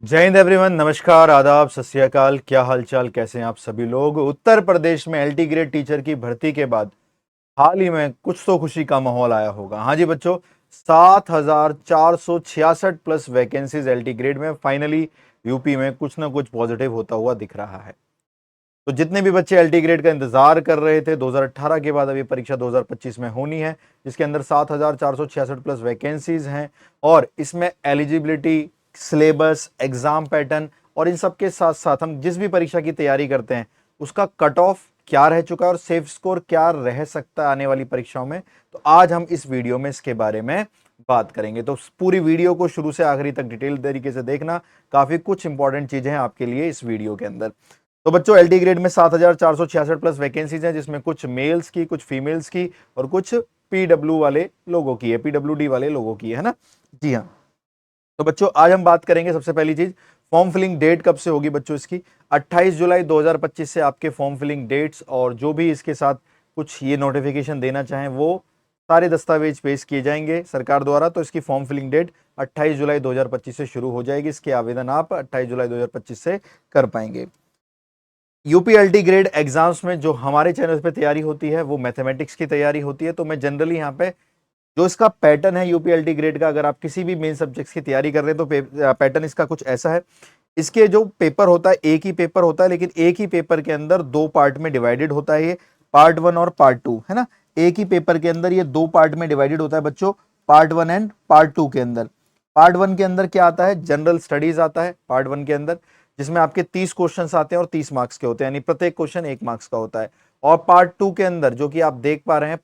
जय हिंद एवरीवन। नमस्कार, आदाब, सत श्री अकाल। क्या हालचाल, कैसे हैं आप सभी लोग। उत्तर प्रदेश में एलटी ग्रेड टीचर की भर्ती के बाद हाल ही में कुछ तो खुशी का माहौल आया होगा। हाँ जी बच्चों, 7,466 प्लस वैकेंसीज एलटी ग्रेड में फाइनली यूपी में कुछ ना कुछ पॉजिटिव होता हुआ दिख रहा है। तो जितने भी बच्चे एलटी ग्रेड का इंतजार कर रहे थे 2018 के बाद, अभी परीक्षा 2025 में होनी है, जिसके अंदर 7,466 प्लस वैकेंसीज हैं। और इसमें एलिजिबिलिटी, सिलेबस, एग्जाम पैटर्न और इन सब के साथ साथ हम जिस भी परीक्षा की तैयारी करते हैं उसका कट ऑफ क्या रह चुका है और सेफ स्कोर क्या रह सकता है आने वाली परीक्षाओं में। तो आज हम इस वीडियो में इसके बारे में बात करेंगे। तो पूरी वीडियो को शुरू से आखिरी तक डिटेल तरीके से देखना, काफी कुछ इंपॉर्टेंट चीजें हैं आपके लिए इस वीडियो के अंदर। तो बच्चों, एलटी ग्रेड में 7,466 प्लस वैकेंसीज हैं, जिसमें कुछ मेल्स की, कुछ फीमेल्स की और कुछ पीडब्ल्यू वाले लोगों की है, पीडब्ल्यूडी वाले लोगों की है ना। जी हाँ। तो बच्चों, आज हम बात करेंगे सबसे पहली चीज, फॉर्म फिलिंग डेट कब से होगी बच्चों इसकी। 28 जुलाई 2025 से आपके फॉर्म फिलिंग डेट्स और जो भी इसके साथ कुछ ये नोटिफिकेशन देना चाहें वो सारे दस्तावेज पेश किए जाएंगे सरकार द्वारा। तो इसकी फॉर्म फिलिंग डेट 28 जुलाई 2025 से शुरू हो जाएगी। इसके आवेदन आप 28 जुलाई 2025 से कर पाएंगे। यूपीएलटी ग्रेड एग्जाम्स में जो हमारे चैनल पे तैयारी होती है वो मैथमेटिक्स की तैयारी होती है। तो मैं जनरली यहाँ पे जो इसका पैटर्न है यूपीएलटी ग्रेड का, अगर आप किसी भी मेन सब्जेक्ट्स की तैयारी कर रहे हैं तो पैटर्न इसका कुछ ऐसा है। इसके जो पेपर होता है एक ही पेपर होता है, लेकिन एक ही पेपर के अंदर दो पार्ट में डिवाइडेड होता है। ये पार्ट वन और पार्ट टू है ना। एक ही पेपर के अंदर ये दो पार्ट में डिवाइडेड होता है बच्चों, part one and part two के अंदर। पार्ट वन के अंदर क्या आता है, जनरल स्टडीज आता है पार्ट वन के अंदर, जिसमें आपके 30 क्वेश्चंस आते हैं और 30 मार्क्स के होते हैं, यानी प्रत्येक क्वेश्चन 1 मार्क्स का होता है। और पार्ट टू के अंदर जो कि आप देख पा रहे हैं,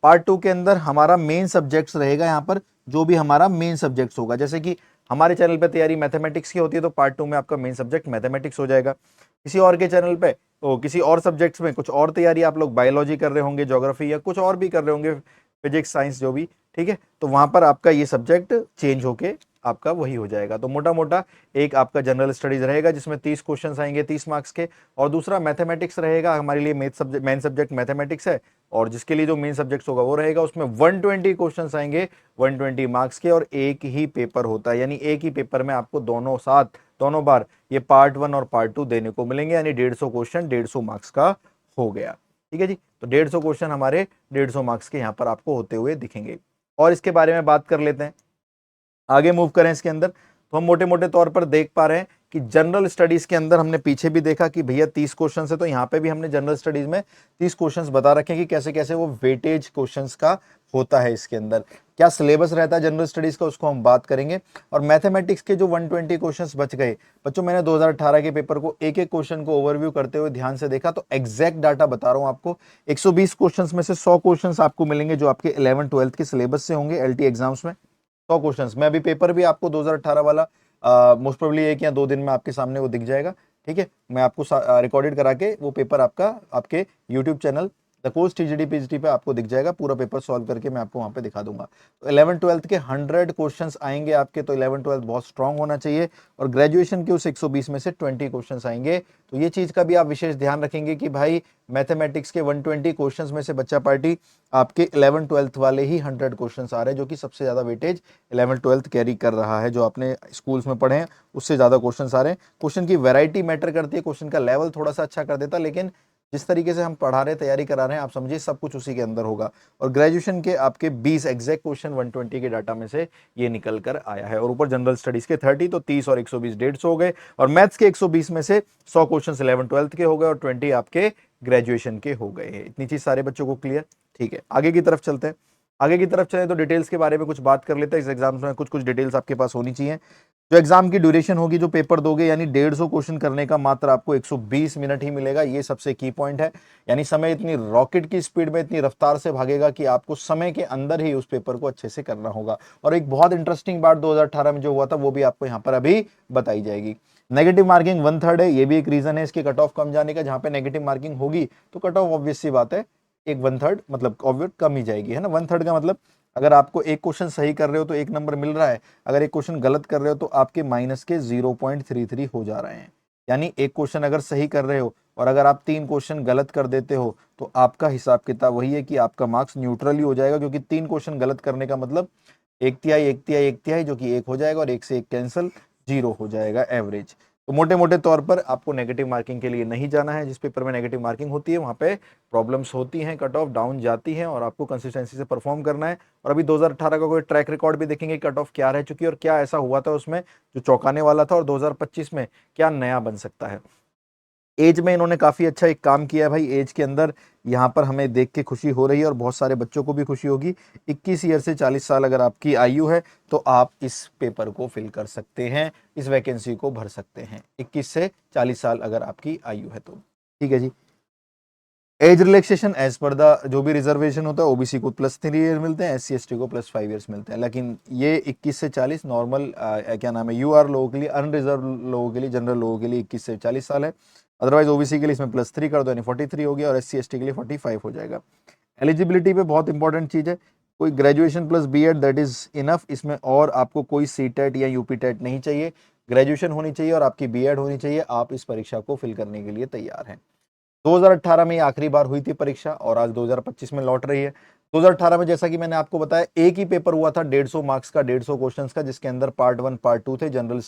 पार्ट टू के अंदर हमारा मेन सब्जेक्ट्स रहेगा। यहाँ पर जो भी हमारा मेन सब्जेक्ट्स होगा, जैसे कि हमारे चैनल पे तैयारी मैथमेटिक्स की होती है तो पार्ट टू में आपका मेन सब्जेक्ट मैथमेटिक्स हो जाएगा। किसी और के चैनल पे तो किसी और सब्जेक्ट्स में कुछ और तैयारी, आप लोग बायोलॉजी कर रहे होंगे, ज्योग्राफी या कुछ और भी कर रहे होंगे, फिजिक्स, साइंस, जो भी, ठीक है, तो वहां पर आपका ये सब्जेक्ट चेंज होके आपका वही हो जाएगा। तो मोटा मोटा एक आपका जनरल स्टडीज रहेगा जिसमें 30 क्वेश्चन आएंगे 30 मार्क्स के, और दूसरा मैथमेटिक्स रहेगा। हमारे लिए मेन सब्जेक्ट मैथमेटिक्स है, और जिसके लिए जो मेन सब्जेक्ट्स होगा वो रहेगा, उसमें 120 क्वेश्चंस आएंगे 120 मार्क्स के, और एक ही पेपर होता है, यानी एक ही पेपर में आपको दोनों साथ दोनों बार ये पार्ट वन और पार्ट टू देने को मिलेंगे, यानी 150 क्वेश्चन 150 मार्क्स का हो गया। ठीक है जी। तो 150 क्वेश्चन हमारे 150 मार्क्स के यहाँ पर आपको होते हुए दिखेंगे। और इसके बारे में बात कर लेते हैं, आगे मूव करें इसके अंदर। तो हम मोटे मोटे तौर पर देख पा रहे हैं कि जनरल स्टडीज के अंदर हमने पीछे भी देखा कि भैया 30 क्वेश्चन है, तो यहाँ पे भी हमने जनरल स्टडीज में 30 क्वेश्चंस बता रखे हैं कि कैसे कैसे वो वेटेज क्वेश्चंस का होता है। इसके अंदर क्या सिलेबस रहता है जनरल स्टडीज का, उसको हम बात करेंगे। और मैथमेटिक्स के जो 120 क्वेश्चंस बच गए बच्चों, मैंने 2018 के पेपर को एक एक क्वेश्चन को ओवरव्यू करते हुए ध्यान से देखा, तो एग्जैक्ट डाटा बता रहा हूं आपको। 120 क्वेश्चंस में से 100 क्वेश्चंस आपको मिलेंगे जो आपके 11 12 के सिलेबस से होंगे एलटी एग्जाम्स में। 100 क्वेश्चंस में अभी पेपर भी आपको 2018 वाला मोस्ट प्रोबेबली 1 या 2 दिन में आपके सामने वो दिख जाएगा। ठीक है, मैं आपको रिकॉर्डेड करा के वो पेपर आपका आपके YouTube channel the course TGD PGT पे आपको दिख जाएगा। पूरा पेपर सॉल्व करके मैं आपको वहां पे दिखा दूंगा। तो 11 12 के 100 क्वेश्चंस आएंगे आपके, तो 11 12 बहुत स्ट्रांग होना चाहिए। और ग्रेजुएशन के उस 120 में से 20 क्वेश्चंस आएंगे। तो ये चीज का भी आप विशेष ध्यान रखेंगे कि भाई मैथमेटिक्स के 120 क्वेश्चंस में से बच्चा पार्टी आपके 11 12 वाले ही 100 क्वेश्चंस आ रहे हैं, जो कि सबसे ज्यादा वेटेज 11 12 कैरी कर रहा है। जो आपने स्कूल्स में पढ़े हैं उससे ज्यादा क्वेश्चंस आ रहे हैं। क्वेश्चन की वैरायटी मैटर करती है, क्वेश्चन का लेवल थोड़ा सा अच्छा कर देता, लेकिन जिस तरीके से हम पढ़ा रहे हैं, तैयारी करा रहे हैं, आप समझिए सब कुछ उसी के अंदर होगा। और ग्रेजुएशन के आपके 20 एग्जैक्ट क्वेश्चन 120 के डाटा में से ये निकल कर आया है, और ऊपर जनरल स्टडीज के 30, तो 30 और 120 150 हो गए। और मैथ्स के 120 में से 100 क्वेश्चन 11 12 के हो गए और 20 आपके ग्रेजुएशन के हो गए। इतनी चीज सारे बच्चों को क्लियर। ठीक है, आगे की तरफ चलते हैं। आगे की तरफ चले तो डिटेल्स के बारे में कुछ बात कर लेते हैं। इस एग्जाम में कुछ कुछ डिटेल्स आपके पास होनी चाहिए। जो एग्जाम की ड्यूरेशन होगी, जो पेपर दोगे, यानी 150 क्वेश्चन करने का मात्र आपको 120 मिनट ही मिलेगा। ये सबसे की पॉइंट है, यानी समय इतनी रॉकेट की स्पीड में, इतनी रफ्तार से भागेगा कि आपको समय के अंदर ही उस पेपर को अच्छे से करना होगा। और एक बहुत इंटरेस्टिंग बात 2018 में जो हुआ था वो भी आपको यहाँ पर अभी बताई जाएगी। नेगेटिव मार्किंग 1/3 है, ये भी एक रीजन है इसके कट ऑफ कम जाने का। जहां पे नेगेटिव मार्किंग होगी तो कट ऑफ ऑब्वियस सी बात है एक 1/3 मतलब ऑब्वियस कम ही जाएगी, है ना। 1/3 का मतलब अगर आपको एक क्वेश्चन सही कर रहे हो तो 1 नंबर मिल रहा है, अगर एक क्वेश्चन गलत कर रहे हो तो आपके माइनस के 0.33 हो जा रहे हैं। यानी एक क्वेश्चन अगर सही कर रहे हो और अगर आप 3 क्वेश्चन गलत कर देते हो तो आपका हिसाब किताब वही है कि आपका मार्क्स न्यूट्रल ही हो जाएगा, क्योंकि 3 क्वेश्चन गलत करने का मतलब 1/3 1/3 1/3 जो कि 1 हो जाएगा, और 1 से 1 कैंसिल, 0 हो जाएगा एवरेज। तो मोटे मोटे तौर पर आपको नेगेटिव मार्किंग के लिए नहीं जाना है। जिस पेपर में नेगेटिव मार्किंग होती है वहाँ पे प्रॉब्लम्स होती हैं, कट ऑफ डाउन जाती है और आपको कंसिस्टेंसी से परफॉर्म करना है। और अभी 2018 का कोई ट्रैक रिकॉर्ड भी देखेंगे, कट ऑफ क्या रह चुकी है और क्या ऐसा हुआ था उसमें जो चौंकाने वाला था, और 2025 में क्या नया बन सकता है। एज में इन्होंने काफ़ी अच्छा एक काम किया है भाई। एज के अंदर यहाँ पर हमें देख के खुशी हो रही है और बहुत सारे बच्चों को भी खुशी होगी। 21 ईयर से 40 साल अगर आपकी आयु है तो आप इस पेपर को फिल कर सकते हैं, इस वैकेंसी को भर सकते हैं। 21 से 40 साल अगर आपकी आयु है तो ठीक है जी। Age relaxation as per the जो भी रिजर्वेशन होता है, ओबीसी को +3 ईयर मिलते हैं, SC ST को +5 ईयर्स मिलते हैं। लेकिन ये 21 से 40 नॉर्मल क्या नाम है, यूआर लोगों के लिए, अनरिजर्व लोगों के लिए, जनरल लोगों के लिए 21 से 40 साल है। अदरवाइज ओबीसी के लिए इसमें +3 कर दो यानी 43 हो गया और SC ST के लिए 45 हो जाएगा। एलिजिबिलिटी पे बहुत इंपॉर्टेंट चीज़ है, कोई graduation plus B.Ed that is enough. इसमें और आपको कोई CTET या UP-TET नहीं चाहिए, ग्रेजुएशन होनी चाहिए और आपकी B.Ed होनी चाहिए। आप इस परीक्षा को फिल करने के लिए तैयार हैं। 2018 में आखिरी बार हुई थी परीक्षा और आज 2025 में लौट रही है। 2018 में जैसा कि मैंने आपको बताया एक ही पेपर हुआ था 150 मार्क्स का, 150 क्वेश्चंस का, जिसके अंदर पार्ट 1 पार्ट 2 थे। जनरल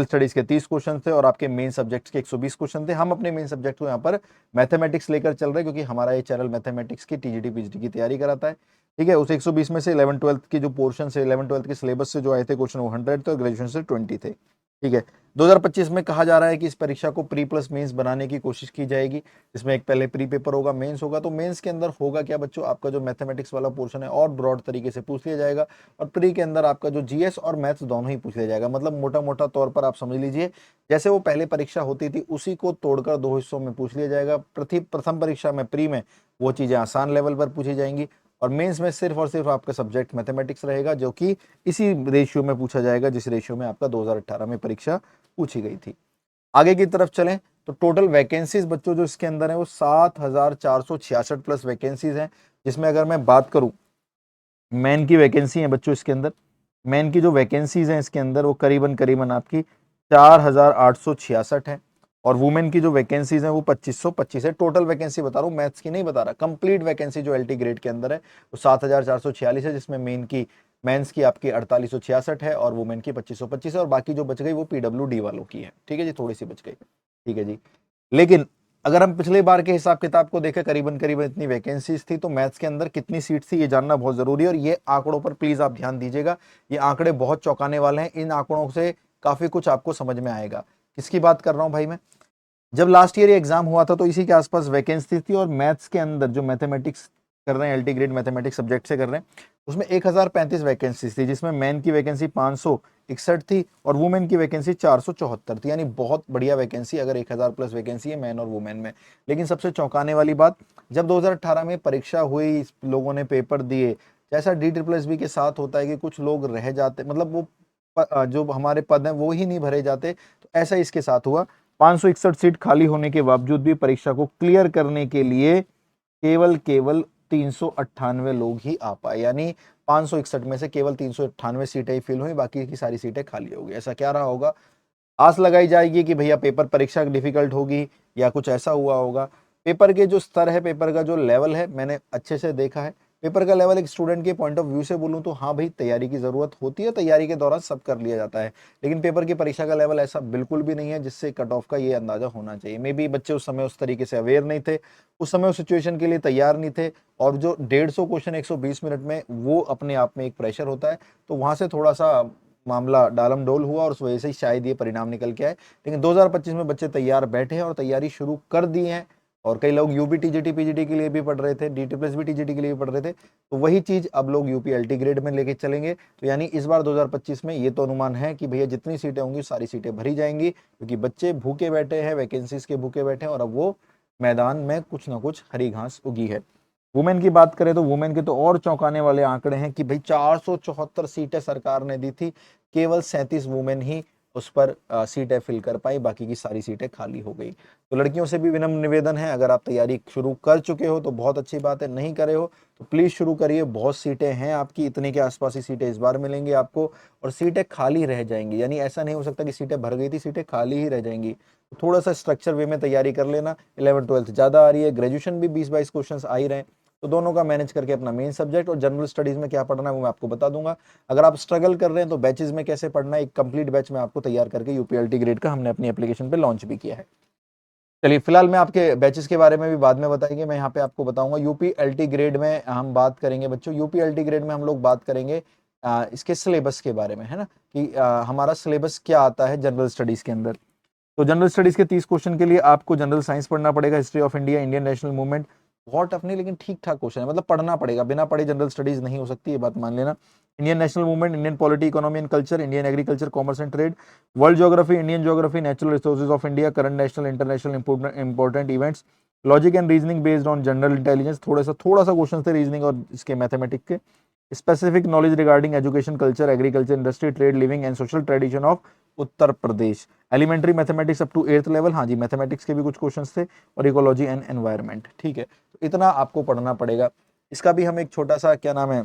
स्टडीज के 30 क्वेश्चन थे और आपके मेन सब्जेक्ट्स के 120 क्वेश्चन थे। हम अपने मेन सब्जेक्ट को यहाँ पर मैथमेटिक्स लेकर चल रहे हैं क्योंकि हमारा ये चैनल मैथमेटिक्स की TGT PGT की तैयारी कराता है। ठीक है, उस 120 में से 11-12 की जो पोर्शन से 11-12 के सिलेबस से जो आए थे क्वेश्चन वो 100 थे और ग्रेजुएशन से 20 थे। ठीक है, 2025 में कहा जा रहा है कि इस परीक्षा को प्री प्लस मेंस बनाने की कोशिश की जाएगी। इसमें एक पहले प्री पेपर होगा, मेंस होगा। तो मेंस के अंदर होगा क्या बच्चों, आपका जो मैथमेटिक्स वाला पोर्शन है और ब्रॉड तरीके से पूछ लिया जाएगा और प्री के अंदर आपका जो GS और मैथ्स दोनों ही पूछ लिया जाएगा। मतलब मोटा मोटा तौर पर आप समझ लीजिए जैसे वो पहले परीक्षा होती थी उसी को तोड़कर 2 हिस्सों में पूछ लिया जाएगा। प्रथम परीक्षा में प्री में वो चीज़ें आसान लेवल पर पूछी जाएंगी और मेंस में सिर्फ और सिर्फ आपका सब्जेक्ट मैथमेटिक्स रहेगा, जो कि इसी रेशियो में पूछा जाएगा जिस रेशियो में आपका 2018 में परीक्षा पूछी गई थी। आगे की तरफ चलें तो टोटल वैकेंसीज बच्चों जो इसके अंदर है वो 7466 प्लस वैकेंसीज हैं, जिसमें अगर मैं बात करूं मैन की वैकेंसी है बच्चों इसके अंदर, मैन की जो वैकेंसीज हैं इसके अंदर वो करीबन करीबन आपकी 4866 है और वुमेन की जो वैकेंसीज हैं वो 2525 है। टोटल वैकेंसी बता रहा हूँ, मैथ्स की नहीं बता रहा। कंप्लीट वैकेंसी जो LT ग्रेड के अंदर है वो 7446 है, जिसमें मेंस की आपकी 4866 है और वुमेन की 2525 है और बाकी जो बच गई वो PWD वालों की है। ठीक है जी, थोड़ी सी बच गई। ठीक है जी, लेकिन अगर हम पिछले बार के हिसाब किताब को देखें करीबन करीबन इतनी वैकेंसीज थी, तो मैथ्स के अंदर कितनी सीट थी ये जानना बहुत जरूरी है और ये आंकड़ों पर प्लीज आप ध्यान दीजिएगा। ये आंकड़े बहुत चौंकाने वाले हैं, इन आंकड़ों से काफी कुछ आपको समझ में आएगा। किसकी बात कर रहा हूं भाई मैं, जब लास्ट ईयर एग्जाम हुआ था तो इसी के आसपास वैकेंसी थी और मैथ्स के अंदर जो मैथमेटिक्स कर रहे हैं, LT ग्रेड मैथमेटिक्स सब्जेक्ट से कर रहे हैं, उसमें 1035 वैकेंसी थी, जिसमें मैन की वैकेंसी 561 थी और वुमेन की वैकेंसी 474 थी। यानी बहुत बढ़िया वैकेंसी, अगर 1000 प्लस वैकेंसी है मैन और वुमेन में। लेकिन सबसे चौंकाने वाली बात, जब 2018 में परीक्षा हुई, लोगों ने पेपर दिए, जैसा DSSB के साथ होता है कि कुछ लोग रह जाते, मतलब वो जो हमारे पद हैं वो ही नहीं भरे जाते, तो ऐसा इसके साथ हुआ। 561 सीट खाली होने के बावजूद भी परीक्षा को क्लियर करने के लिए केवल 398 लोग ही आ पाए। यानी 561 में से केवल 398 सीटें ही फिल हुई, बाकी की सारी सीटें खाली हो गई। ऐसा क्या रहा होगा, आस लगाई जाएगी कि भैया पेपर परीक्षा डिफिकल्ट होगी या कुछ ऐसा हुआ होगा। पेपर के जो स्तर है, पेपर का जो लेवल है, मैंने अच्छे से देखा है। पेपर का लेवल एक स्टूडेंट के पॉइंट ऑफ व्यू से बोलूं तो हाँ भाई, तैयारी की जरूरत होती है, तैयारी के दौरान सब कर लिया जाता है। लेकिन पेपर की परीक्षा का लेवल ऐसा बिल्कुल भी नहीं है जिससे कट ऑफ का ये अंदाजा होना चाहिए। मे बी बच्चे उस समय उस तरीके से अवेयर नहीं थे, उस समय उस सिचुएशन के लिए तैयार नहीं थे और जो 150 क्वेश्चन 120 मिनट में, वो अपने आप में एक प्रेशर होता है। तो वहां से थोड़ा सा मामला डालम डोल हुआ और उस वजह से शायद ये परिणाम निकल के आए। लेकिन 2025 में बच्चे तैयार बैठे हैं और तैयारी शुरू कर दी है और कई लोग यूपी TGT PGT के लिए भी पढ़ रहे थे, DT प्लस भी TGT के लिए भी पढ़ रहे थे, तो वही चीज अब लोग यूपी LT ग्रेड में लेके चलेंगे। तो यानी इस बार 2025 में ये तो अनुमान है कि भैया जितनी सीटें होंगी सारी सीटें भरी जाएंगी, क्योंकि बच्चे भूखे बैठे हैं, वैकेंसीज के भूखे बैठे हैं और अब वो मैदान में कुछ ना कुछ हरी घास उगी है। वुमेन की बात करें तो वुमेन के तो और चौंकाने वाले आंकड़े हैं कि भाई 474 सीटें सरकार ने दी थी, केवल 37 वुमेन ही उस पर सीटें फिल कर पाई, बाकी की सारी सीटें खाली हो गई। तो लड़कियों से भी विनम्र निवेदन है, अगर आप तैयारी शुरू कर चुके हो तो बहुत अच्छी बात है, नहीं करे हो तो प्लीज शुरू करिए। बहुत सीटें हैं आपकी, इतने के आसपास ही सीटें इस बार मिलेंगी आपको और सीटें खाली रह जाएंगी। यानी ऐसा नहीं हो सकता कि सीटें भर गई थी, सीटें खाली ही रह जाएंगी। तो थोड़ा सा स्ट्रक्चर वे में तैयारी कर लेना। 11th 12th ज्यादा आ रही है, ग्रेजुएशन भी 20-22 क्वेश्चन आ ही रहे हैं, तो दोनों का मैनेज करके अपना मेन सब्जेक्ट और जनरल स्टडीज में क्या पढ़ना है वो मैं आपको बता दूंगा। अगर आप स्ट्रगल कर रहे हैं तो बैचेज में कैसे पढ़ना है, एक कंप्लीट बैच में आपको तैयार करके यूपीएलटी ग्रेड का हमने अपनी एप्लीकेशन पे लॉन्च भी किया है। चलिए फिलहाल मैं आपके बैचेस के बारे में भी बाद में बताएंगे, मैं यहाँ पे आपको बताऊंगा यूपीएलटी ग्रेड में हम बात करेंगे बच्चों। यूपीएलटी ग्रेड में हम लोग बात करेंगे इसके सिलेबस के बारे में, है ना, कि हमारा सिलेबस क्या आता है जनरल स्टडीज के अंदर। तो जनरल स्टडीज के 30 क्वेश्चन के लिए आपको जनरल साइंस पढ़ना पड़ेगा, history of India, Indian national movement. बहुत टफ नहीं लेकिन ठीक ठाक क्वेश्चन है, मतलब पढ़ना पड़ेगा, बिना पढ़े जनरल स्टडीज नहीं हो सकती, ये बात मान लेना। Indian national movement, Indian polity, economy and culture, Indian agriculture, commerce and trade, world geography, Indian geography, natural resources of India, current national international important events, logic and reasoning based on general intelligence, थोड़ा सा question थे reasoning और इसके mathematics के, specific knowledge regarding education, culture, agriculture, industry, trade, living and social tradition of Uttar Pradesh, elementary mathematics up to 8th level, हाँ जी mathematics के भी कुछ क्वेश्चंस थे, और इकोलॉजी एंड एनवायरनमेंट। ठीक है, तो इतना आपको पढ़ना पड़ेगा। इसका भी हम एक छोटा सा क्या नाम है,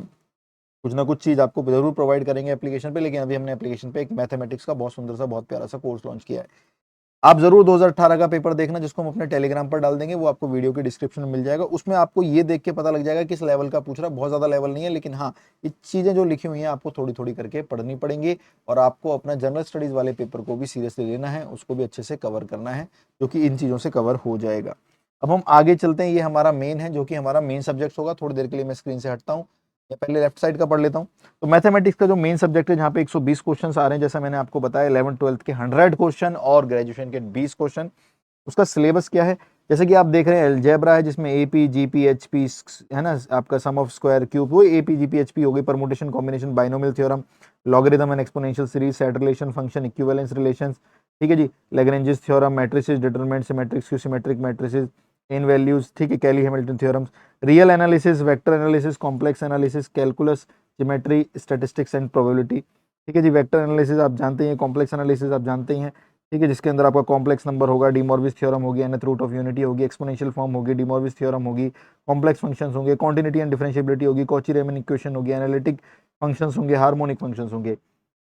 कुछ ना कुछ चीज आपको जरूर प्रोवाइड करेंगे एप्लीकेशन पे, लेकिन अभी हमने एप्लीकेशन पे एक मैथमेटिक्स का बहुत सुंदर सा बहुत प्यारा सा कोर्स लॉन्च किया है। आप जरूर 2018 का पेपर देखना जिसको हम अपने टेलीग्राम पर डाल देंगे, वो आपको वीडियो के डिस्क्रिप्शन में मिल जाएगा। उसमें आपको ये देख के पता लग जाएगा किस लेवल का पूछ रहा है, बहुत ज्यादा लेवल नहीं है, लेकिन हाँ ये चीजें जो लिखी हुई हैं आपको थोड़ी थोड़ी करके पढ़नी पड़ेंगी, और आपको अपना जनरल स्टडीज वाले पेपर को भी सीरियसली लेना है, उसको भी अच्छे से कवर करना है, जो कि इन चीजों से कवर हो जाएगा। अब हम आगे चलते हैं, ये हमारा मेन है जो कि हमारा मेन सब्जेक्ट होगा। थोड़ी देर के लिए मैं स्क्रीन से हटता हूँ, मैं पहले लेफ्ट साइड का पढ़ लेता हूँ। तो मैथमेटिक्स का जो मेन सब्जेक्ट है, जहाँ पे 120 क्वेश्चन आ रहे हैं, जैसा मैंने आपको बताया 11th-12th के 100 क्वेश्चन और ग्रेजुएशन के 20 क्वेश्चन। उसका सिलेबस क्या है, जैसे कि आप देख रहे हैं अलजेब्रा है जिसमें एपी जीपी एचपी है ना, आपका सम ऑफ स्क्वायर क्यूब, वो एपी जीपी एचपी हो गई, permutation combination binomial theorem, logarithm and exponential series, set relation, function equivalence relations, ठीक है जी, Lagrange's theorem, matrices, determinant, symmetrics, symmetric matrices, in values, ठीक है, Cayley Hamilton theorems, real analysis, vector analysis, complex analysis, calculus, geometry, statistics and probability. ठीक है जी, vector analysis आप जानते हैं, कॉम्प्लेक्स एनालिसिस आप जानते ही हैं, ठीक है, जिसके अंदर आपका कॉम्प्लेक्स नंबर होगा, डीमॉर्विस थ्योरम होगी, nth रूट ऑफ यूनिटी होगी, एक्सपोनेंशियल फॉर्म होगी, डीमॉर्विस थ्योरम होगी, कॉम्प्लेक्स फंक्शंस होंगे, कॉन्टिन्यूटी एंड डिफरेंशिएबिलिटी होगी, कॉची-रीमन इक्वेशन होगी, एनालिटिक फंक्शंस होंगे, हार्मोनिक फंक्शंस होंगे।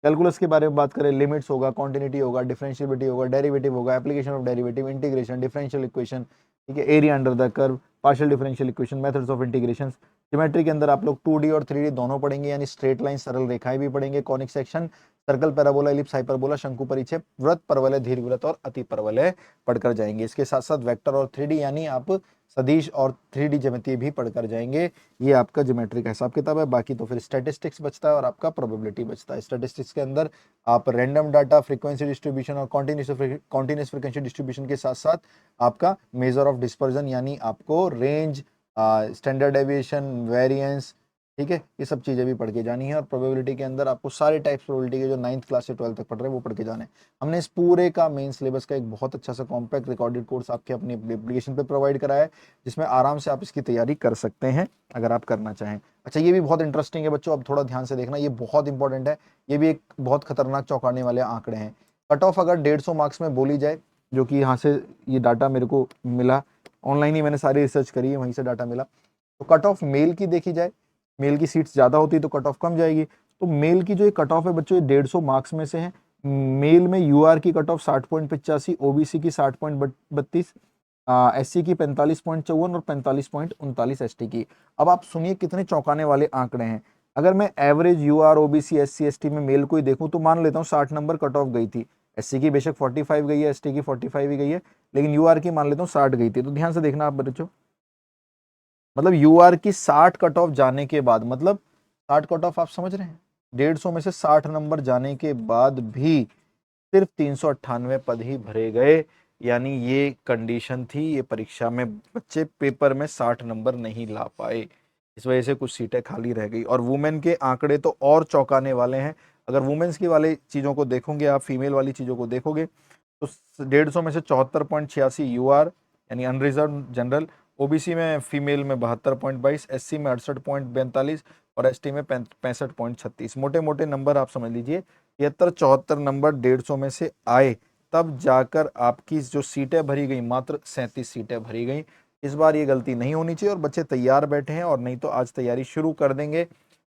कैलकुलस के बारे में बात करें, लिमिट्स होगा, कॉन्टिन्यूटी होगा, डिफरेंशिएबिलिटी होगा, डेरिवेटिव होगा, application of derivative, integration, differential equation, ठीक है, area under the curve, partial differential equation, methods of integration. Geometry के अंदर आप लोग 2D और 3D दोनों पढ़ेंगे, यानी स्ट्रेट लाइन सरल रेखाएं भी पढ़ेंगे, conic section, circle, parabola, ellipse, hyperbola, शंकु, परिच्छेद, वृत्त, परवलय, दीर्घवृत्त और अति परवलय पढ़कर जाएंगे। इसके साथ साथ वेक्टर और 3D यानी आप सदिश और 3D ज्यामिति भी पढ़कर जाएंगे। ये आपका ज्योमेट्री का हिसाब किताब है। बाकी तो फिर स्टैटिस्टिक्स बचता है और आपका प्रोबेबिलिटी बचता है। स्टैटिस्टिक्स के अंदर आप रैंडम डाटा, फ्रीक्वेंसी डिस्ट्रीब्यूशन और कॉन्टिन्यूस फ्रीक्वेंसी डिस्ट्रीब्यूशन के साथ साथ आपका मेजर ऑफ डिस्पर्जन यानी आपको रेंज, स्टैंडर्ड डेविएशन, वेरिएंस, ठीक है, ये सब चीजें भी पढ़ के जानी है। और प्रोबेबिलिटी के अंदर आपको सारे टाइप्स प्रोबेबिलिटी के जो 9th क्लास से 12th तक पढ़ रहे हैं वो पढ़ के जाने हैं। हमने इस पूरे का मेन सिलेबस का एक बहुत अच्छा सा कॉम्पैक्ट रिकॉर्डेड कोर्स आपके अपनी एप्लीकेशन पे प्रोवाइड कराया है, जिसमें आराम से आप इसकी तैयारी कर सकते हैं अगर आप करना चाहें। अच्छा, ये भी बहुत इंटरेस्टिंग है बच्चों, अब थोड़ा ध्यान से देखना, ये बहुत इंपॉर्टेंट है, ये भी एक बहुत खतरनाक चौंकाने वाले आंकड़े हैं। कट ऑफ अगर 150 मार्क्स में बोली जाए, जो कि यहाँ से ये डाटा मेरे को मिला, ऑनलाइन ही मैंने सारी रिसर्च करी है, वहीं से डाटा मिला। तो कट ऑफ मेल की देखी जाए, मेल की सीट्स ज़्यादा होती तो कट ऑफ कम जाएगी। तो मेल की जो ये कट ऑफ है बच्चों, ये 150 मार्क्स में से है। मेल में यूआर की कट ऑफ 60.85, ओबीसी की 60.32, एससी की 45.54 और 45.39 एसटी की। अब आप सुनिए कितने चौंकाने वाले आंकड़े हैं। अगर मैं average UR, OBC, SC, ST में मेल को ही देखूं तो मान लेता हूँ 60 नंबर कट ऑफ गई थी। एससी की बेशक 45 गई है, एसटी की 45 ही गई है, लेकिन यूआर की मान लेता हूँ 60 गई थी। तो ध्यान से देखना आप बच्चों, मतलब यूआर की 60 कट ऑफ जाने के बाद, मतलब 60 कट ऑफ आप समझ रहे हैं, 150 में से 60 नंबर जाने के बाद भी सिर्फ 398 पद ही भरे गए। यानी ये कंडीशन थी, ये परीक्षा में बच्चे पेपर में 60 नंबर नहीं ला पाए, इस वजह से कुछ सीटें खाली रह गई। और वुमेन के आंकड़े तो और चौंकाने वाले हैं। अगर वुमेन्स की वाली चीज़ों को देखोगे आप, फीमेल वाली चीज़ों को देखोगे, तो 150 में से 74.86 यूआर यानी अनरिजर्व जनरल, ओबीसी में फीमेल में 72.22, एससी में 68.42 और एसटी में 65.36। मोटे मोटे नंबर आप समझ लीजिए 73-74 नंबर 150 में से आए, तब जाकर आपकी जो सीटें भरी गई, मात्र 37 सीटें भरी गई। इस बार ये गलती नहीं होनी चाहिए और बच्चे तैयार बैठे हैं, और नहीं तो आज तैयारी शुरू कर देंगे।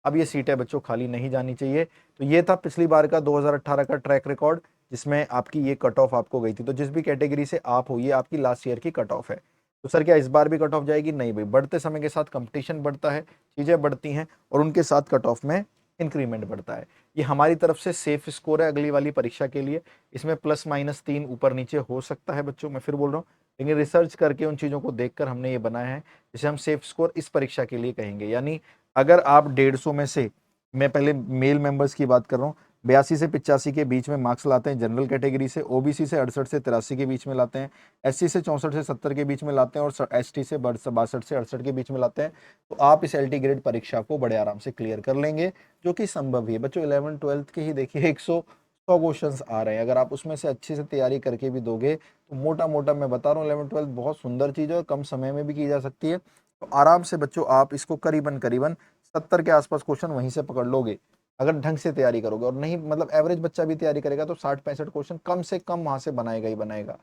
अब ये सीटें बच्चों खाली नहीं जानी चाहिए। तो ये था पिछली बार का 2018 का ट्रैक रिकॉर्ड, जिसमें आपकी ये कट ऑफ आपको गई थी। तो जिस भी कैटेगरी से आप हो, ये आपकी लास्ट ईयर की कट ऑफ है। तो सर क्या इस बार भी कट ऑफ जाएगी? नहीं भाई, बढ़ते समय के साथ कंपटीशन बढ़ता है, चीज़ें बढ़ती हैं और उनके साथ कट ऑफ में इंक्रीमेंट बढ़ता है। ये हमारी तरफ से सेफ स्कोर है अगली वाली परीक्षा के लिए। इसमें +-3 ऊपर नीचे हो सकता है बच्चों, मैं फिर बोल रहा हूँ, लेकिन रिसर्च करके उन चीज़ों को देखकर हमने ये बनाया है जिसे हम सेफ स्कोर इस परीक्षा के लिए कहेंगे। यानी अगर आप 150 में से, मैं पहले मेल मेंबर्स की बात कर रहा हूँ, 82 से 85 के बीच में मार्क्स लाते हैं जनरल कैटेगरी से, ओबीसी से 68 से 83 के बीच में लाते हैं, एससी से 64 से 70 के बीच में लाते हैं और एसटी से 62 से 68 के बीच में लाते हैं, तो आप इस एलटी ग्रेड परीक्षा को बड़े आराम से क्लियर कर लेंगे, जो कि संभव ही है बच्चों। 11th-12th के ही देखिए 100 क्वेश्चंस आ रहे हैं, अगर आप उसमें से अच्छे से तैयारी करके भी दोगे तो मोटा मोटा मैं बता रहा हूँ 11th-12th बहुत सुंदर चीज़ है और कम समय में भी की जा सकती है। तो आराम से बच्चों आप इसको करीबन करीबन 70 के आसपास क्वेश्चन वहीं से पकड़ लोगे अगर ढंग से तैयारी करोगे, और नहीं मतलब एवरेज बच्चा भी तैयारी करेगा तो 60-65 क्वेश्चन कम से कम वहां से बनाएगा ही बनाएगा।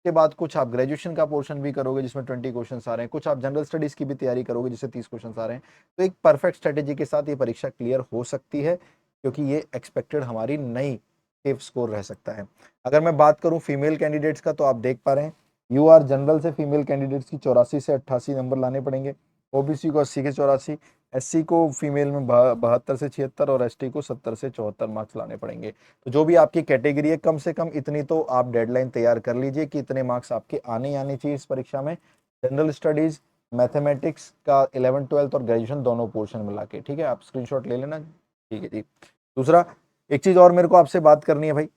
के बाद कुछ आप ग्रेजुएशन का पोर्शन भी करोगे जिसमें 20 क्वेश्चन आ रहे हैं, कुछ आप जनरल स्टडीज की भी तैयारी करोगे जिससे 30 क्वेश्चन आ रहे हैं, तो एक परफेक्ट स्ट्रेटेजी के साथ ये परीक्षा क्लियर हो सकती है, क्योंकि ये एक्सपेक्टेड हमारी नई सेफ स्कोर रह सकता है। अगर मैं बात करूं फीमेल कैंडिडेट्स का, तो आप देख पा रहे हैं यूआर जनरल से फीमेल कैंडिडेट्स की 84 से 88 नंबर लाने पड़ेंगे, ओबीसी को 80 के 84, एससी को फीमेल में 72 से 76 और एसटी को 70 से 74 मार्क्स लाने पड़ेंगे। तो जो भी आपकी कैटेगरी है कम से कम इतनी तो आप डेडलाइन तैयार कर लीजिए कि इतने मार्क्स आपके आने ही आने चाहिए इस परीक्षा में, जनरल स्टडीज, मैथमेटिक्स का 11th-12th और ग्रेजुएशन दोनों पोर्शन मिला के। ठीक है, आप स्क्रीनशॉट ले लेना। ठीक है जी। दूसरा, एक चीज और मेरे को आपसे बात करनी है भाई,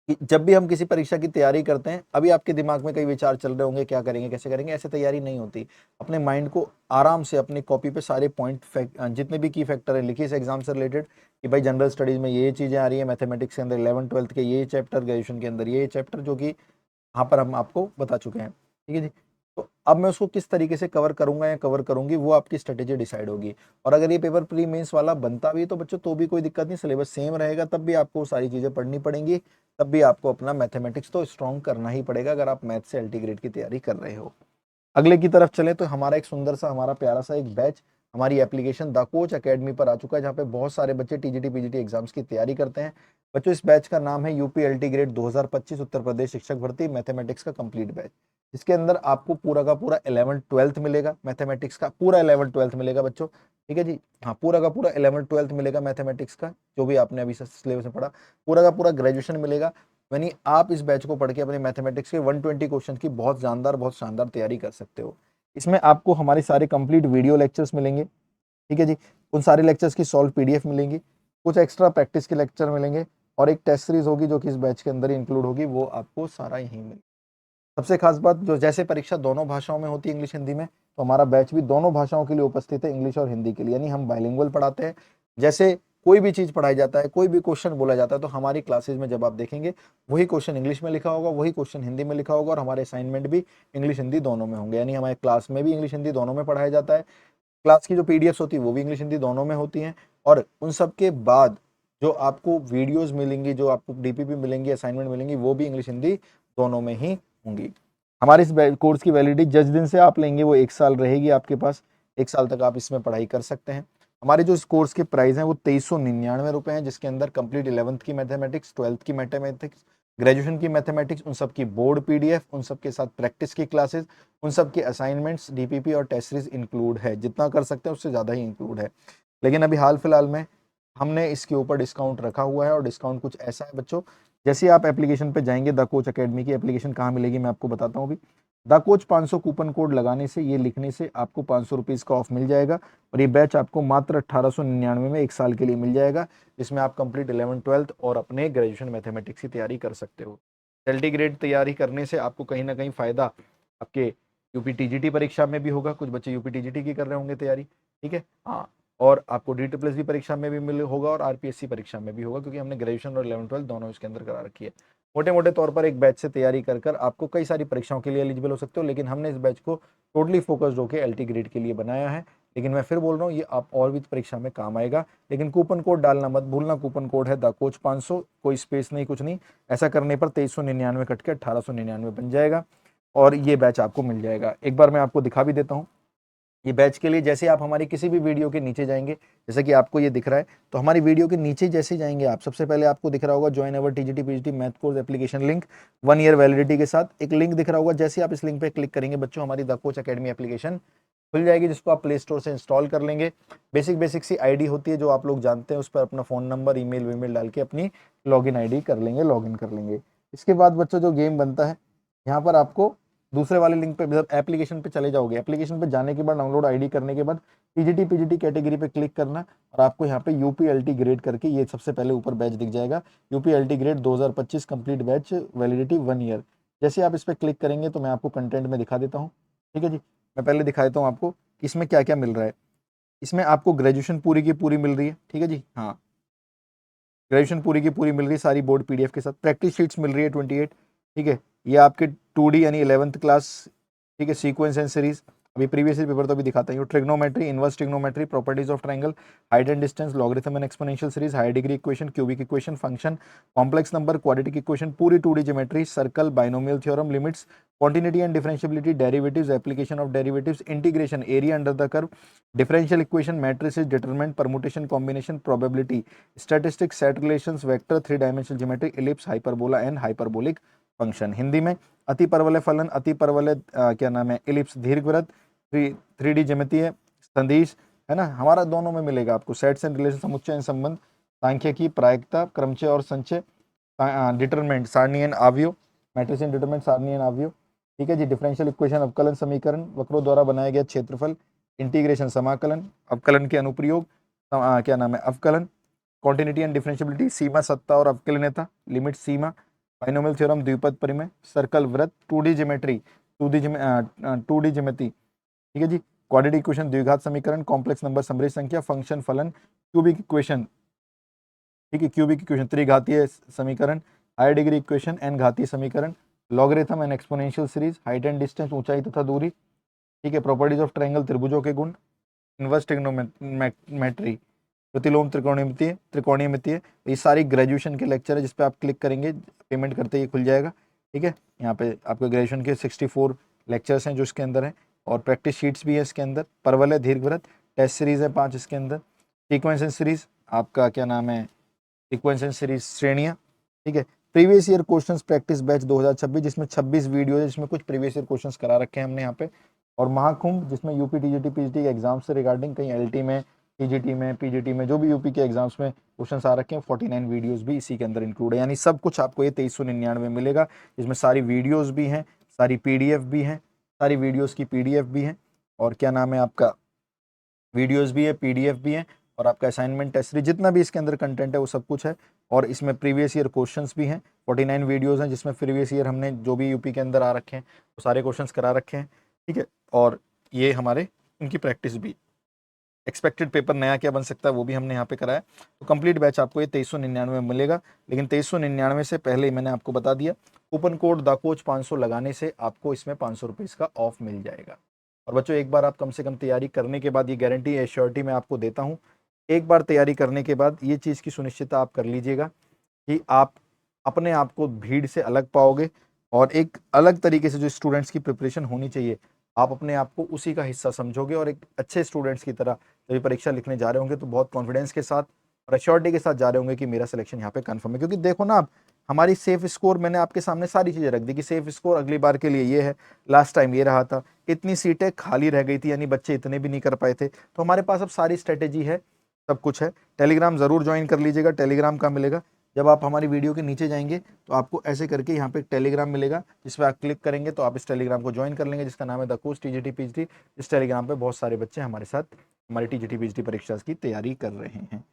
कि जब भी हम किसी परीक्षा की तैयारी करते हैं, अभी आपके दिमाग में कई विचार चल रहे होंगे क्या करेंगे कैसे करेंगे, ऐसे तैयारी नहीं होती। अपने माइंड को आराम से अपनी कॉपी पे सारे पॉइंट जितने भी की फैक्टर है लिखिए इस एग्जाम से रिलेटेड, कि भाई जनरल स्टडीज में ये चीजें आ रही है, मैथमेटिक्स के अंदर 11th-12th के ये चैप्टर, ग्रेजुएशन के अंदर ये चैप्टर, जो कि यहाँ पर हम आपको बता चुके हैं। ठीक है जी। तो अब मैं उसको किस तरीके से कवर करूंगा या कवर करूंगी, वो आपकी स्ट्रेटेजी डिसाइड होगी। और अगर ये पेपर प्री मेंस वाला बनता भी है तो बच्चों तो भी कोई दिक्कत नहीं, सिलेबस सेम रहेगा, तब भी आपको सारी चीजें पढ़नी पड़ेंगी, तब भी आपको अपना मैथमेटिक्स तो स्ट्रॉन्ग करना ही पड़ेगा अगर आप मैथ से एलटी ग्रेड की तैयारी कर रहे हो। अगले की तरफ चले तो हमारा एक सुंदर सा, हमारा प्यारा सा एक बैच हमारी एप्लीकेशन द कोच एकेडमी पर आ चुका है, जहाँ पे बहुत सारे बच्चे टीजीटी पीजीटी एग्जाम्स की तैयारी करते हैं। बच्चों इस बैच का नाम है UP LT grade 2025 Uttar Pradesh शिक्षक भर्ती मैथमेटिक्स का कंप्लीट बैच। इसके अंदर आपको पूरा का पूरा 11th-12th मिलेगा, मैथमेटिक्स का पूरा 11th-12th मिलेगा बच्चों। ठीक है जी, हाँ पूरा का पूरा 11th-12th मिलेगा मैथमेटिक्स का, जो भी आपने अभी सिलेबस में पढ़ा, पूरा का पूरा ग्रेजुएशन मिलेगा। यानी आप इस बैच को पढ़ के अपने मैथमेटिक्स के 120 क्वेश्चन की बहुत शानदार तैयारी कर सकते हो। इसमें आपको हमारे सारे कंप्लीट वीडियो लेक्चर्स मिलेंगे। ठीक है जी, उन सारे लेक्चर्स की सॉल्व पीडीएफ मिलेंगी, कुछ एक्स्ट्रा प्रैक्टिस के लेक्चर मिलेंगे और एक टेस्ट सीरीज होगी जो कि इस बैच के अंदर ही इंक्लूड होगी, वो आपको सारा यहीं मिलेगा। सबसे खास बात, जो जैसे परीक्षा दोनों भाषाओं में होती है इंग्लिश हिंदी में, तो हमारा बैच भी दोनों भाषाओं के लिए उपस्थित है, इंग्लिश और हिंदी के लिए, यानी हम बाइलिंगुअल पढ़ाते हैं। जैसे कोई भी चीज पढ़ाई जाता है, कोई भी क्वेश्चन बोला जाता है, तो हमारी क्लासेज में जब आप देखेंगे वही क्वेश्चन इंग्लिश में लिखा होगा, वही क्वेश्चन हिंदी में लिखा होगा, और हमारे असाइनमेंट भी इंग्लिश हिंदी दोनों में होंगे। यानी हमारे क्लास में भी इंग्लिश हिंदी दोनों में पढ़ाया जाता है, क्लास की जो पीडीएफ होती है वो भी इंग्लिश हिंदी दोनों में होती हैं, और उन सब के बाद जो आपको वीडियोस मिलेंगी, जो आपको डीपीपी मिलेंगी, असाइनमेंट मिलेंगी, वो भी इंग्लिश हिंदी दोनों में ही होंगी। हमारे इस कोर्स की वैलिडिटी जिस दिन से आप लेंगे वो 1 साल रहेगी आपके पास, 1 साल तक आप इसमें पढ़ाई कर सकते हैं। हमारे जो इस कोर्स के प्राइस हैं वो 2399 रुपए हैं, जिसके अंदर कंप्लीट 11th की मैथमेटिक्स, 12th की मैथमेटिक्स, ग्रेजुएशन की मैथमेटिक्स, उन सब की बोर्ड पीडीएफ, उन सब के साथ प्रैक्टिस की क्लासेस, उन सब के असाइनमेंट्स, डीपीपी और टेस्ट सीरीज इंक्लूड है। जितना कर सकते हैं उससे ज़्यादा ही इंक्लूड है। लेकिन अभी हाल फिलहाल में हमने इसके ऊपर डिस्काउंट रखा हुआ है, और डिस्काउंट कुछ ऐसा है बच्चों, जैसे आप एप्लीकेशन पे जाएंगे, द कोच एकेडमी की एप्लीकेशन कहाँ मिलेगी मैं आपको बताता हूँ अभी। द कोच 500 कूपन कोड लगाने से, ये लिखने से आपको 500 रुपीज़ का ऑफ मिल जाएगा, और ये बैच आपको मात्र 1899 में 1 साल के लिए मिल जाएगा, जिसमें आप कंप्लीट 11th-12th और अपने ग्रेजुएशन मैथमेटिक्स की तैयारी कर सकते हो। एलटी ग्रेड तैयारी करने से आपको कहीं ना कहीं फ़ायदा आपके यूपी टीजीटी परीक्षा में भी होगा, कुछ बच्चे यूपी टीजीटी की कर रहे होंगे तैयारी। ठीक है, हाँ, और आपको डी परीक्षा में भी मिल होगा और आरपीएससी परीक्षा में भी होगा, क्योंकि हमने ग्रेजुएशन और 11th-12th दोनों इसके अंदर करा रखी है। मोटे मोटे तौर पर एक बैच से तैयारी कर कर आपको कई सारी परीक्षाओं के लिए एलिजिबल हो सकते हो, लेकिन हमने इस बैच को टोटली फोकस्ड होकर एलटी ग्रेड के लिए बनाया है। लेकिन मैं फिर बोल रहा हूँ, ये आप और भी परीक्षा में काम आएगा, लेकिन कूपन कोड डालना मत भूलना। कूपन कोड है द कोच 500, कोई स्पेस नहीं, कुछ नहीं। ऐसा करने पर 2399 कट के 1899 बन जाएगा, और ये बैच आपको मिल जाएगा। एक बार मैं आपको दिखा भी देता हूँ ये बैच के लिए जैसे आप हमारी किसी भी वीडियो के नीचे जाएंगे, जैसे कि आपको ये दिख रहा है, तो हमारी वीडियो के नीचे जैसे जाएंगे आप, सबसे पहले आपको दिख रहा होगा ज्वाइन अवर TGT PGT math course application link 1 year validity के साथ, एक लिंक दिख रहा होगा। जैसे आप इस लिंक पे क्लिक करेंगे बच्चों, हमारी द कोच अकेडमी एप्लीकेशन खुल जाएगी, जिसको आप प्ले स्टोर से इंस्टॉल कर लेंगे। बेसिक सी आईडी होती है जो आप लोग जानते हैं, उस पर अपना फ़ोन नंबर ईमेल वीमेल डाल के अपनी लॉगिन आईडी कर लेंगे, लॉगिन कर लेंगे। इसके बाद बच्चों जो गेम बनता है, यहाँ पर आपको दूसरे वाले लिंक पे मतलब एप्लीकेशन पे चले जाओगे। एप्लीकेशन पे जाने के बाद डाउनलोड आईडी करने के बाद टीजीटी पीजीटी कैटेगरी पे क्लिक करना और आपको यहाँ पे यूपीएलटी ग्रेड करके ये सबसे पहले ऊपर बैच दिख जाएगा, UPLT grade 2025 complete batch validity 1 year. जैसे आप इस पर क्लिक करेंगे तो मैं आपको कंटेंट में दिखा देता हूँ, ठीक है जी। मैं पहले दिखा देता हूँ आपको कि इसमें क्या क्या मिल रहा है। इसमें आपको ग्रेजुएशन पूरी की पूरी मिल रही है, ठीक है जी, हाँ, ग्रेजुएशन पूरी की पूरी मिल रही है सारी बोर्ड पीडीएफ के साथ। प्रैक्टिस शीट्स मिल रही है 28, ठीक है। ये आपके 2D यानी 11th क्लास, ठीक है, सीक्वेंस एंड सीरीज। अभी प्रीवियस पेपर तो अभी दिखाता हूँ। Trigonometry, inverse trigonometry, properties of triangle, height and distance, logarithm and exponential series, higher degree equation, cubic equation, function, complex number, quadratic equation, पूरी 2D geometry, circle, binomial theorem, limits, quantity and differentiability, derivatives, application of derivatives, integration, area under the curve, differential equation, matrices, determinant, permutation, combination, probability, statistics, set relations, vector, 3 dimensional geometry, ellipse, hyperbola and hyperbolic function. Hindi में अति परवलय फलन, अति परवलय क्या नाम है, ellipse, दीर्घवृत्त, 3D ज्यामितीय, संदिश, है ना, हमारा दोनों में मिलेगा आपको। सेट्स एंड रिलेशन, समुच्चय एंड संबंध, सांख्यिकी, प्रायिकता, क्रमचय और संचय, डिटरमिनेंट, सारणी एंड आव्यूह, मैट्रिक्स एंड डिटरमिनेंट, सारणी एंड आव्यूह, ठीक है जी। डिफरेंशियल इक्वेशन, अवकलन समीकरण, वक्रों द्वारा बनाया गया क्षेत्रफल, इंटीग्रेशन, समाकलन, अवकलन के अनुप्रयोग, क्या नाम है, अवकलन, कॉन्टिन्यूटी एंड डिफरेंशियबिलिटी, सीमा, सत्ता और अवकलनीयता, लिमिट, सीमा, बाइनोमियल थ्योरम, द्विपद परिमेय, सर्कल, वृत्त, 2D ज्योमेट्री, 2D ज्योमेट्री, ठीक है जी। क्वाड्रेटिक इक्वेशन, द्विघात समीकरण, कॉम्प्लेक्स नंबर, समृद्ध संख्या, फंक्शन, फलन, क्यूबिक इक्वेशन, ठीक है, क्यूबिक इक्वेशन, त्रिघातीय समीकरण, हायर डिग्री इक्वेशन एंड घातीय समीकरण, logarithm and exponential series, height and distance, ऊंचाई तथा दूरी, ठीक है, प्रॉपर्टीज ऑफ ट्रायंगल, त्रिभुजों के गुण, इनवर्स ट्रिग्नोमेट्री, प्रतिलोम त्रिकोणमितीय, त्रिकोणीयमितीय। ये सारी ग्रेजुएशन के लेक्चर है, जिस पे आप क्लिक करेंगे पेमेंट करते ही खुल जाएगा, ठीक है। यहाँ पे आपके ग्रेजुएशन के 64 लेक्चर्स हैं जो इसके अंदर हैं, और प्रैक्टिस शीट्स भी है इसके अंदर, परवलय, दीर्घवृत्त, टेस्ट सीरीज है 5 इसके अंदर, सीक्वेंस एंड सीरीज, आपका क्या नाम है, सीक्वेंस एंड सीरीज श्रेणियाँ, ठीक है। Previous year questions practice batch 2026, जिसमें 26 वीडियो है, जिसमें कुछ प्रीवियस ईयर क्वेश्चंस करा रखे हैं हमने यहाँ पे, और महाकुंभ, जिसमें यूपी टीजीटी पीजीटी के एग्जाम से रिगार्डिंग, कहीं एलटी में, टीजीटी में, पीजीटी में, जो भी यूपी के एग्जाम्स में क्वेश्चन आ रखे हैं, 49 वीडियोस भी इसी के अंदर इंक्लूड है। यानी सब कुछ आपको ये 2399 मिलेगा, जिसमें सारी वीडियोस भी हैं, सारी पीडीएफ भी हैं, सारी वीडियोस की पीडीएफ भी हैं, और क्या नाम है आपका, वीडियोस भी है, पीडीएफ भी है, और आपका असाइनमेंट, टेस्ट सीरीज, जितना भी इसके अंदर कंटेंट है वो सब कुछ है। और इसमें प्रीवियस ईयर क्वेश्चंस भी हैं, 49 वीडियोस हैं, जिसमें प्रीवियस ईयर हमने जो भी यूपी के अंदर आ रखे हैं वो सारे क्वेश्चंस करा रखे हैं, ठीक है। और ये हमारे उनकी प्रैक्टिस भी, एक्सपेक्टेड पेपर नया क्या बन सकता है वो भी हमने यहाँ पे कराया। तो कंप्लीट बैच आपको ये 2399 में मिलेगा। लेकिन 2399 से पहले ही मैंने आपको बता दिया, कूपन कोड द कोच 500 लगाने से आपको इसमें 500 रुपीज़ का ऑफ मिल जाएगा। और बच्चों, एक बार आप कम से कम तैयारी करने के बाद, ये गारंटी एश्योरिटी मैं आपको देता हूँ, एक बार तैयारी करने के बाद ये चीज़ की सुनिश्चितता आप कर लीजिएगा कि आप अपने आप को भीड़ से अलग पाओगे, और एक अलग तरीके से जो स्टूडेंट्स की प्रिपरेशन होनी चाहिए, आप अपने आप को उसी का हिस्सा समझोगे, और एक अच्छे स्टूडेंट्स की तरह जब परीक्षा लिखने जा रहे होंगे तो बहुत कॉन्फिडेंस के साथ और एश्योरिटी के साथ जा रहे होंगे कि मेरा सिलेक्शन यहाँ पे कंफर्म है। क्योंकि देखो ना, आप हमारी सेफ स्कोर, मैंने आपके सामने सारी चीज़ें रख दी कि सेफ स्कोर अगली बार के लिए ये है, लास्ट टाइम ये रहा था, इतनी सीटें खाली रह गई थी, यानी बच्चे इतने भी नहीं कर पाए थे। तो हमारे पास अब सारी स्ट्रेटेजी है, सब कुछ है। टेलीग्राम ज़रूर ज्वाइन कर लीजिएगा, टेलीग्राम का मिलेगा, जब आप हमारी वीडियो के नीचे जाएंगे तो आपको ऐसे करके यहाँ पे एक टेलीग्राम मिलेगा, जिस पर आप क्लिक करेंगे तो आप इस टेलीग्राम को ज्वाइन कर लेंगे, जिसका नाम है द कोच टीजीटी पीजीटी। इस टेलीग्राम पे बहुत सारे बच्चे हमारे साथ हमारी टीजीटी पीजीटी परीक्षा की तैयारी कर रहे हैं।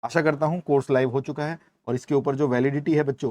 आशा करता हूँ कोर्स लाइव हो चुका है, और इसके ऊपर जो वैलिडिटी है बच्चों,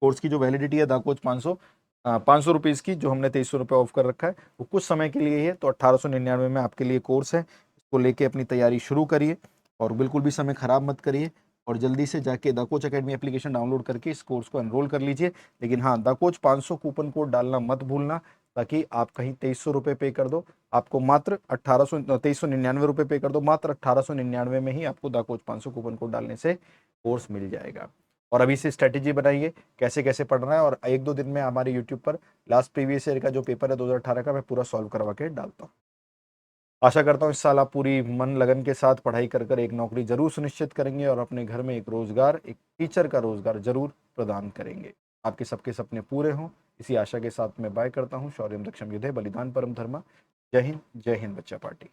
कोर्स की जो वैलिडिटी है द कोच 500 रुपीज़ की, जो हमने 2300 रुपये ऑफ कर रखा है, वो कुछ समय के लिए ही है। तो 1899 में आपके लिए कोर्स है, इसको लेके अपनी तैयारी शुरू करिए, और बिल्कुल भी समय खराब मत करिए, और जल्दी से जाके the coach academy application download करके इस कोर्स को एनरोल कर लीजिए। लेकिन हाँ, द कोच 500 कूपन कोड डालना मत भूलना, ताकि आप कहीं 2300 रुपये पे कर दो, आपको मात्र 2399 रुपये पे कर दो, मात्र 1899 में ही आपको द कोच 500 कूपन कोड डालने से कोर्स मिल जाएगा। और अभी से स्ट्रेटेजी बनाइए कैसे कैसे पढ़ना है, और 1-2 दिन में हमारे यूट्यूब पर लास्ट प्रीवियस ईयर का जो पेपर है 2018 का, मैं पूरा सॉल्व करवा के डालता हूँ। आशा करता हूँ इस साल आप पूरी मन लगन के साथ पढ़ाई कर कर एक नौकरी जरूर सुनिश्चित करेंगे और अपने घर में एक रोजगार, एक टीचर का रोजगार जरूर प्रदान करेंगे। आपके सबके सपने पूरे हों, इसी आशा के साथ मैं बाय करता हूँ। शौर्यम दक्षम युधे, बलिदान परम धर्म। जय हिंद, जय हिंद बच्चा पार्टी।